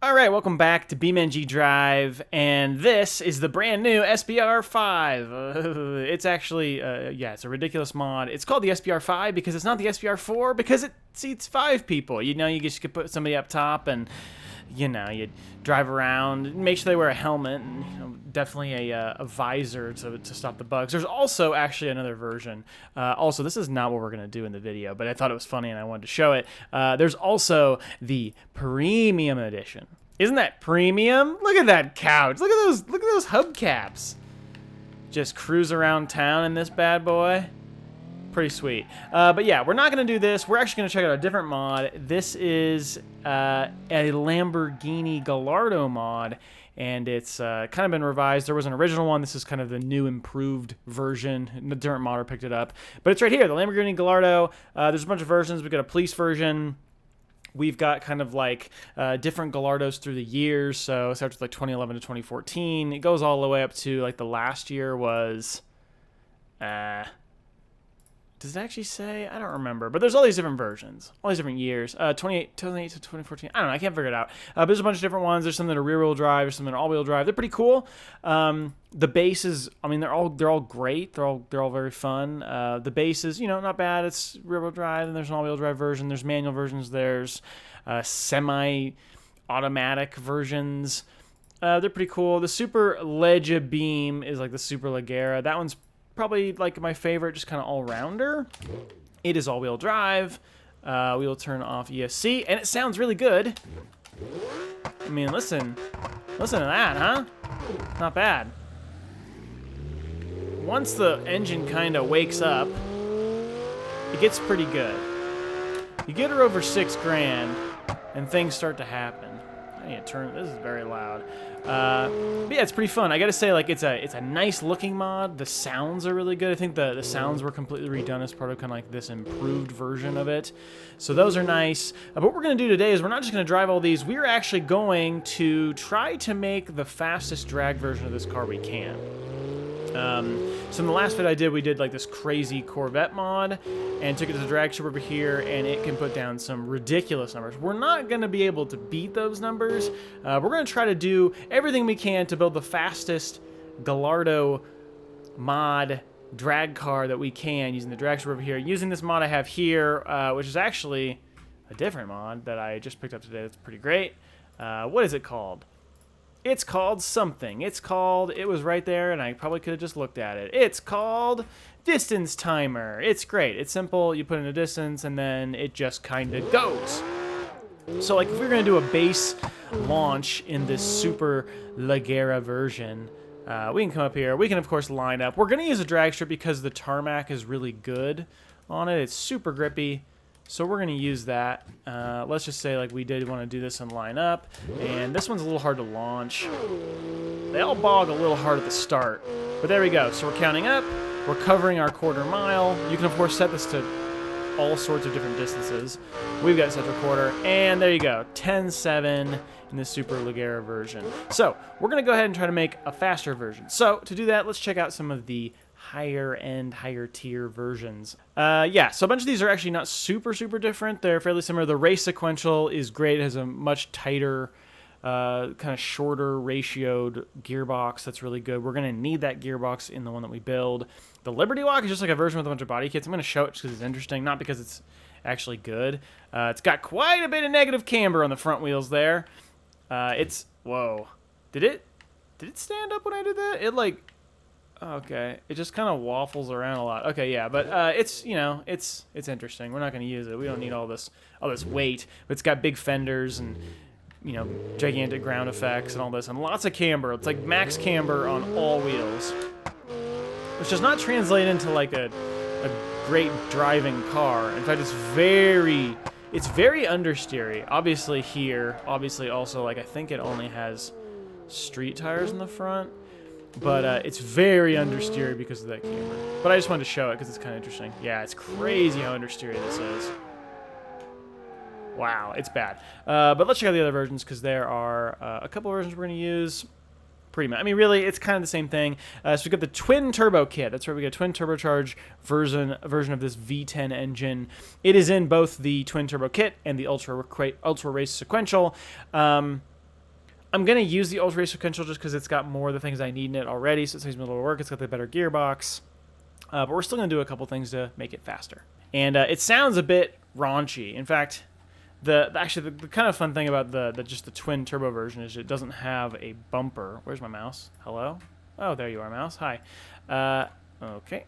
All right, welcome back to BeamNG.drive, and this is the brand new SBR5. It's actually, yeah, it's a ridiculous mod. It's called the SBR5 because it's not the SBR4 because it seats 5 people. You know, you just could put somebody up top and, you know, you drive around, make sure they wear a helmet, and you know, definitely a visor to stop the bugs. There's also actually another version. Also, this is not what we're going to do in the video, but I thought it was funny and I wanted to show it. There's also the premium edition. Isn't that premium? Look at that couch. Look at those hubcaps. Just cruise around town in this bad boy. Pretty sweet. But yeah, we're not going to do this. We're actually going to check out a different mod. This is a Lamborghini Gallardo mod, and it's kind of been revised. There was an original one. This is kind of the new improved version. A different modder picked it up. But it's right here, the Lamborghini Gallardo. There's a bunch of versions. We've got a police version. We've got kind of like different Gallardos through the years. So it starts with like 2011 to 2014. It goes all the way up to like the last year was... does it actually say? I don't remember. But there's all these different versions, all these different years. 2008 to 2014. I don't know. I can't figure it out. But there's a bunch of different ones. There's some that are rear-wheel drive. There's some that are all-wheel drive. They're pretty cool. The bases, I mean, they're all great. They're all very fun. The bases, you know, not bad. It's rear-wheel drive, and there's an all-wheel drive version. There's manual versions. There's semi-automatic versions. They're pretty cool. The Super Lega Beam is like the Super Leggera. That one's probably like my favorite, just kind of all-rounder. It is all-wheel drive. We will turn off ESC, and it sounds really good. I mean, listen to that, huh? Not bad. Once the engine kind of wakes up, it gets pretty good. You get her over $6,000, and things start to happen. I need to turn. This is very loud. But yeah, it's pretty fun. I gotta say, like, it's a nice looking mod. The sounds are really good. I think the sounds were completely redone as part of kind of like this improved version of it. So those are nice. But what we're gonna do today is we're not just gonna drive all these. We're actually going to try to make the fastest drag version of this car we can. So in the last vid I did, we did like this crazy Corvette mod and took it to the drag strip over here, and it can put down some ridiculous numbers. We're not going to be able to beat those numbers. We're going to try to do everything we can to build the fastest Gallardo mod drag car that we can using the drag strip over here. Using this mod I have here, which is actually a different mod that I just picked up today. That's pretty great. What is it called? It's called something. It was right there, and I probably could have just looked at it. It's called Distance Timer. It's great. It's simple. You put in a distance, and then it just kind of goes. So, like, if we're going to do a base launch in this Super Leggera version, we can come up here. We can, of course, line up. We're going to use a drag strip because the tarmac is really good on it. It's super grippy. So we're going to use that. Let's just say like we did want to do this and line up. And this one's a little hard to launch. They all bog a little hard at the start. But there we go. So we're counting up. We're covering our quarter mile. You can, of course, set this to all sorts of different distances. We've got it set to a quarter. And there you go. 10.7 in the Super Leggera version. So we're going to go ahead and try to make a faster version. So to do that, let's check out some of the higher-end, higher-tier versions. Yeah, so a bunch of these are actually not super different. They're fairly similar. The race sequential is great. It has a much tighter, kind of shorter ratioed gearbox. That's really good. We're going to need that gearbox in the one that we build. The Liberty Walk is just like a version with a bunch of body kits. I'm going to show it just because it's interesting, not because it's actually good. It's got quite a bit of negative camber on the front wheels there. Whoa. Did it stand up when I did that? It like... Okay, it just kind of waffles around a lot. Okay, yeah, but it's, you know, it's interesting. We're not going to use it. We don't need all this weight. But it's got big fenders and, you know, gigantic ground effects and all this, and lots of camber. It's like max camber on all wheels, which does not translate into like a great driving car. In fact, it's very understeery. Obviously here, obviously also like I think it only has street tires in the front. But it's very understeery because of that camera. But I just wanted to show it because it's kind of interesting. Yeah, it's crazy how understeery this is. Wow, it's bad. But let's check out the other versions because there are a couple versions we're going to use. Pretty much. I mean, really, it's kind of the same thing. So we've got the twin turbo kit. That's right, we got a twin turbocharged version of this V10 engine. It is in both the twin turbo kit and the Ultra Race sequential. I'm going to use the ultra race sequential just because it's got more of the things I need in it already, so it saves me a little work. It's got the better gearbox. But we're still going to do a couple things to make it faster. And it sounds a bit raunchy. In fact, the kind of fun thing about just the twin turbo version is it doesn't have a bumper. Where's my mouse? Hello? Oh, there you are, mouse. Hi. Okay.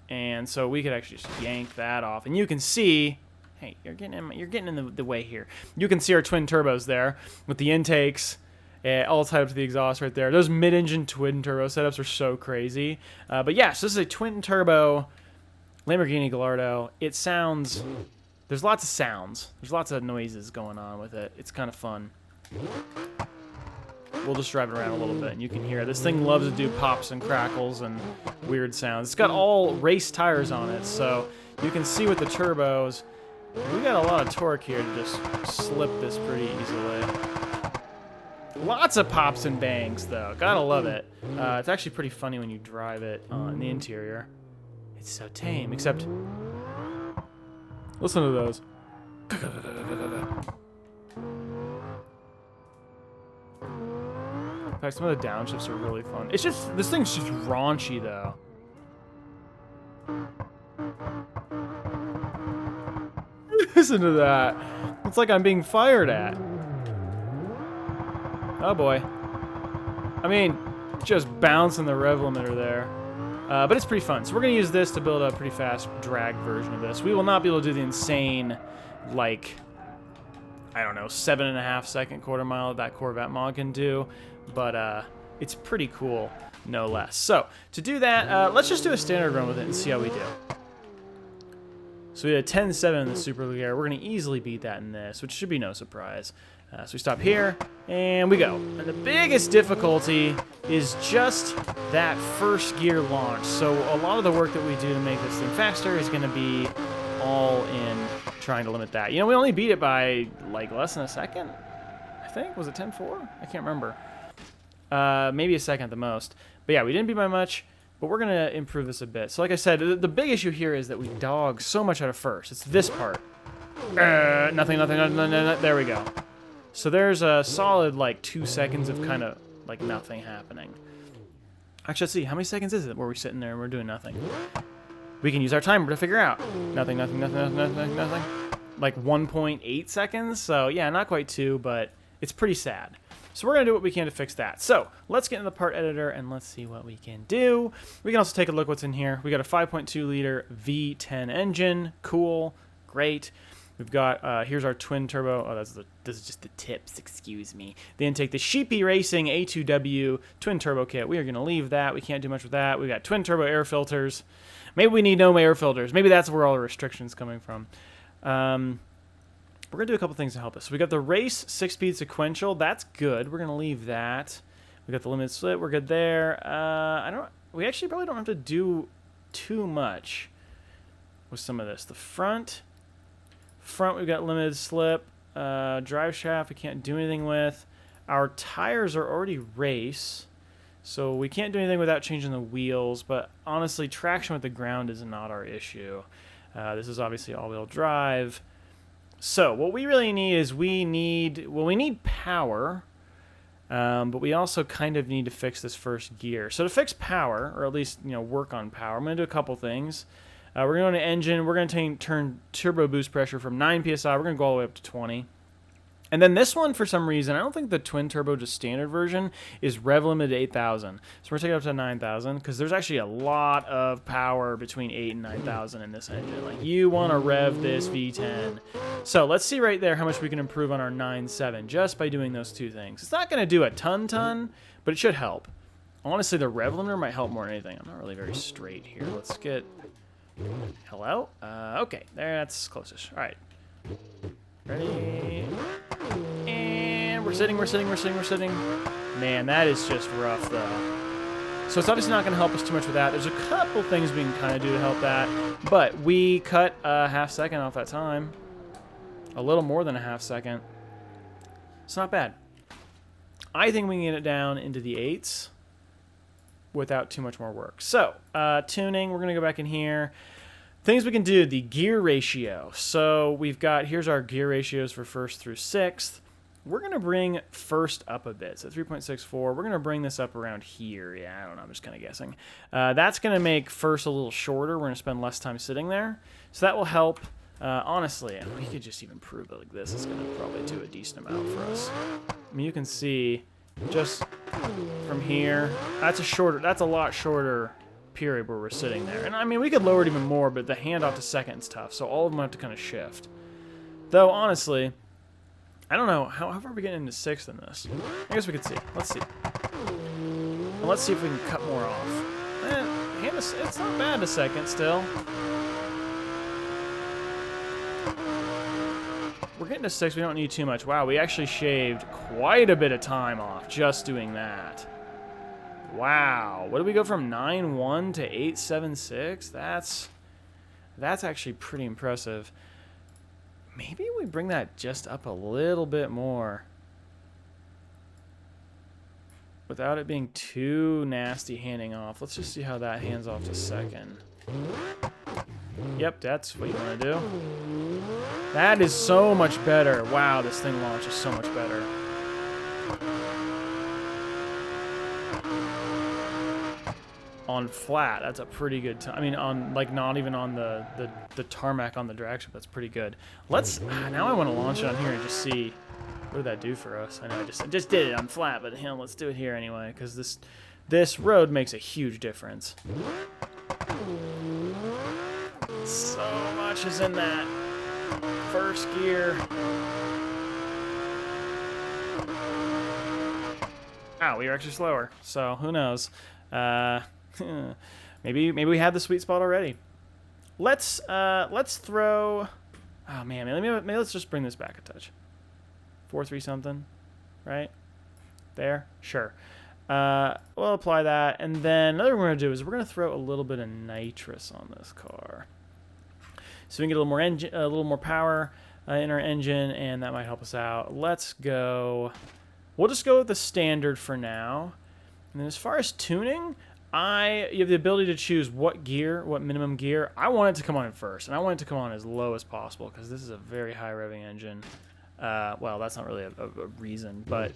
And so we could actually just yank that off. And you can see... Hey, you're getting in the way here. You can see our twin turbos there with the intakes all tied up to the exhaust right there. Those mid-engine twin turbo setups are so crazy. But yeah, so this is a twin turbo Lamborghini Gallardo. It sounds... There's lots of sounds. There's lots of noises going on with it. It's kind of fun. We'll just drive it around a little bit, and you can hear it. This thing loves to do pops and crackles and weird sounds. It's got all race tires on it, so you can see with the turbos, we got a lot of torque here to just slip this pretty easily. Lots of pops and bangs, though. Gotta love it. It's actually pretty funny when you drive it in the interior. It's so tame, except... Listen to those. In fact, some of the downshifts are really fun. It's just... This thing's just raunchy, though. Listen to that. It's like I'm being fired at. Oh boy. I mean, just bouncing the rev limiter there. But it's pretty fun. So we're going to use this to build a pretty fast drag version of this. We will not be able to do the insane, like, I don't know, 7.5 second quarter mile that Corvette mod can do. But it's pretty cool, no less. So to do that, let's just do a standard run with it and see how we do. So we had a 10.7 in the Super League Air. We're going to easily beat that in this, which should be no surprise. So we stop here, and we go. And the biggest difficulty is just that first gear launch. So a lot of the work that we do to make this thing faster is going to be all in trying to limit that. You know, we only beat it by, like, less than a second, I think. Was it 10.4? I can't remember. Maybe a second at the most. But yeah, we didn't beat by much. But we're going to improve this a bit. So like I said, the big issue here is that we dog so much out of first. It's this part. Nothing. There we go. So there's a solid, like, 2 seconds of kind of, like, nothing happening. Actually, let's see. How many seconds is it where we're sitting there and we're doing nothing? We can use our timer to figure out. Nothing. Like 1.8 seconds. So, yeah, not quite 2, but it's pretty sad. So we're going to do what we can to fix that. So let's get in the part editor and let's see what we can do. We can also take a look what's in here. We got a 5.2 liter V10 engine. Cool. Great. We've got, here's our twin turbo. Oh, this is just the tips, excuse me. The intake, the Sheepy Racing A2W twin turbo kit. We are going to leave that. We can't do much with that. We've got twin turbo air filters. Maybe we need no air filters. Maybe that's where all the restrictions coming from. We're going to do a couple things to help us. So we got the race 6-speed sequential. That's good. We're going to leave that. We got the limited split. We're good there. We actually probably don't have to do too much with some of this. The front, we've got limited slip. Drive shaft, we can't do anything with. Our tires are already race, so we can't do anything without changing the wheels. But honestly, traction with the ground is not our issue. This is obviously all-wheel drive. So what we really need is we need power, but we also kind of need to fix this first gear. So to fix power, or at least work on power, I'm going to do a couple things. We're going to go to engine. We're going to turn turbo boost pressure from 9 psi. We're going to go all the way up to 20. And then this one, for some reason, I don't think the twin turbo just standard version is rev limited to 8,000. So we're taking it up to 9,000 because there's actually a lot of power between 8 and 9,000 in this engine. Like, you want to rev this V10. So let's see right there how much we can improve on our 9.7 just by doing those two things. It's not going to do a ton, but it should help. Honestly, the rev limiter might help more than anything. I'm not really very straight here. Let's get... Hello? Okay, that's closest. All right. Ready? And we're sitting. Man, that is just rough, though. So it's obviously not going to help us too much with that. There's a couple things we can kind of do to help that. But we cut a half second off that time. A little more than a half second. It's not bad. I think we can get it down into the 8s without too much more work. So, tuning, we're going to go back in here. Things we can do, the gear ratio. So we've got, here's our gear ratios for 1st through 6th. we're going to bring first up a bit. So 3.64, we're going to bring this up around here. Yeah, I don't know. I'm just kind of guessing. That's going to make first a little shorter. We're going to spend less time sitting there. So that will help. Honestly, we could just even prove it like this. It's going to probably do a decent amount for us. I mean, you can see just from here, that's a lot shorter period where we're sitting there. And I mean, we could lower it even more, but the handoff to second is tough. So all of them have to kind of shift. Though, honestly, I don't know. How far are we getting into sixth in this? I guess we could see. Let's see. And let's see if we can cut more off. It's not bad to second still. We're getting to sixth. We don't need too much. Wow, we actually shaved quite a bit of time off just doing that. Wow. What did we go from 9.1 to 8.76? That's actually pretty impressive. Maybe we bring that just up a little bit more without it being too nasty handing off. Let's just see how that hands off to second. Yep, that's what you want to do. That is so much better. Wow, this thing launches so much better. On flat, that's a pretty good time. I mean, on like not even on the tarmac on the drag strip, that's pretty good. Let's now I want to launch it on here and just see what did that do for us. I know I just did it on flat, but hell, let's do it here anyway because this road makes a huge difference. So much is in that first gear. Ow, we were actually slower, so who knows. Maybe we had the sweet spot already. Let's throw. Oh man, maybe let's just bring this back a touch. 4.3 something, right? There, sure. We'll apply that, and then another thing we're gonna do is we're gonna throw a little bit of nitrous on this car, so we can get a little more power in our engine, and that might help us out. Let's go. We'll just go with the standard for now. And then as far as tuning, you have the ability to choose what minimum gear. I want it to come on in first, and I want it to come on as low as possible because this is a very high revving engine. Well, that's not really a reason, but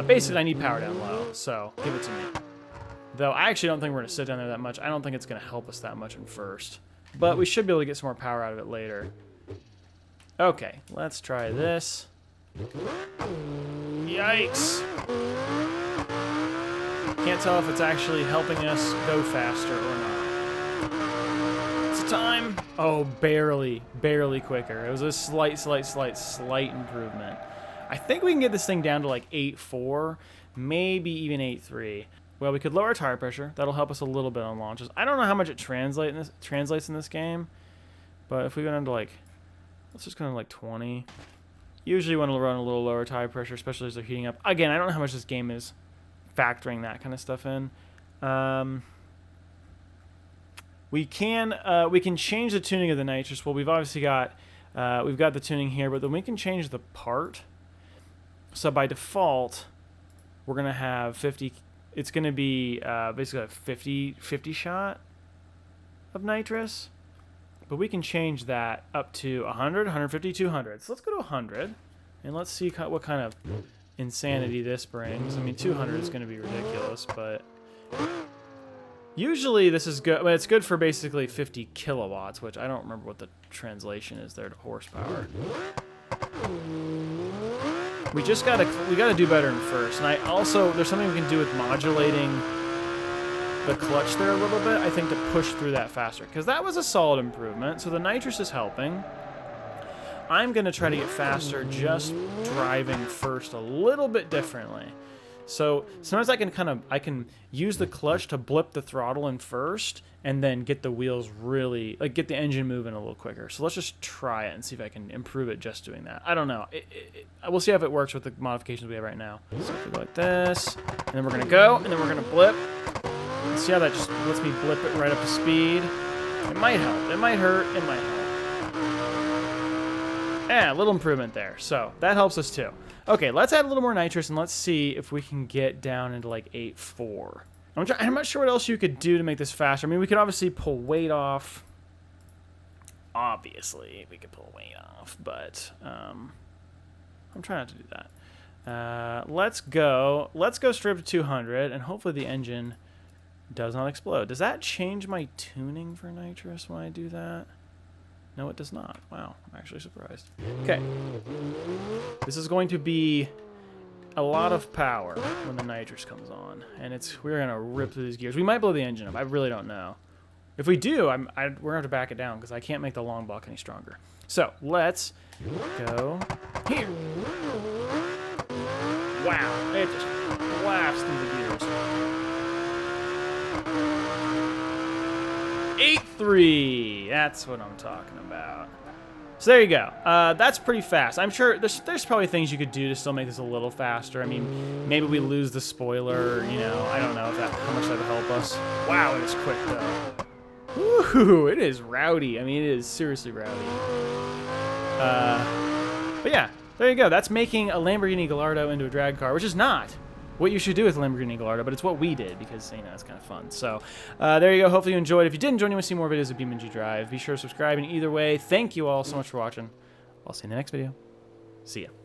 basically I need power down low, so give it to me. Though I actually don't think we're going to sit down there that much. I don't think it's going to help us that much in first, but we should be able to get some more power out of it later. Okay, let's try this. Yikes! Can't tell if it's actually helping us go faster or not. It's time. Oh, barely quicker. It was a slight improvement. I think we can get this thing down to like 8.4, maybe even 8.3. Well, we could lower our tire pressure. That'll help us a little bit on launches. I don't know how much it translates in this game, but if we go down to like, let's just go to like 20. Usually you want to run a little lower tire pressure, especially as they're heating up. Again, I don't know how much this game is factoring that kind of stuff in. We can change the tuning of the nitrous. Well, we've obviously got the tuning here, but then we can change the part. So by default, we're gonna have 50. It's gonna be basically a 50 shot of nitrous, but we can change that up to 100, 150, 200. So let's go to 100, and let's see what kind of insanity this brings. I mean, 200 is going to be ridiculous, but usually this is good. Well, it's good for basically 50 kilowatts, which I don't remember what the translation is there to horsepower. We gotta do better in first, and there's something we can do with modulating the clutch there a little bit, I think, to push through that faster, because that was a solid improvement. So the nitrous is helping. I'm going to try to get faster just driving first a little bit differently. So sometimes I can use the clutch to blip the throttle in first and then get the wheels really, like get the engine moving a little quicker. So let's just try it and see if I can improve it just doing that. I don't know. We'll see if it works with the modifications we have right now. So if we go like this, and then we're going to go, and then we're going to blip. And see how that just lets me blip it right up to speed. It might help. It might hurt. It might help. Yeah, a little improvement there. So that helps us too. Okay, let's add a little more nitrous and let's see if we can get down into like 8.4. I'm not sure what else you could do to make this faster. I mean, we could obviously pull weight off. Obviously, we could pull weight off, but I'm trying not to do that. Let's go straight up to 200, and hopefully the engine does not explode. Does that change my tuning for nitrous when I do that? No, it does not. Wow, I'm actually surprised. Okay. This is going to be a lot of power when the nitrous comes on, and we're gonna rip through these gears. We might blow the engine up. I really don't know. If we do, we're gonna have to back it down because I can't make the long block any stronger. So let's go here. Wow, it just blasts through the gears. 8.3. That's what I'm talking about. So there you go. That's pretty fast. I'm sure there's probably things you could do to still make this a little faster. I mean, maybe we lose the spoiler. You know, I don't know how much that would help us. Wow, it is quick though. Woohoo! It is rowdy. I mean, it is seriously rowdy. But yeah, there you go. That's making a Lamborghini Gallardo into a drag car, which is not what you should do with Lamborghini Gallardo, but it's what we did because, you know, it's kind of fun. So there you go. Hopefully you enjoyed. If you did enjoy and you want to see more videos of BeamNG.drive, be sure to subscribe. And either way, thank you all so much for watching. I'll see you in the next video. See ya.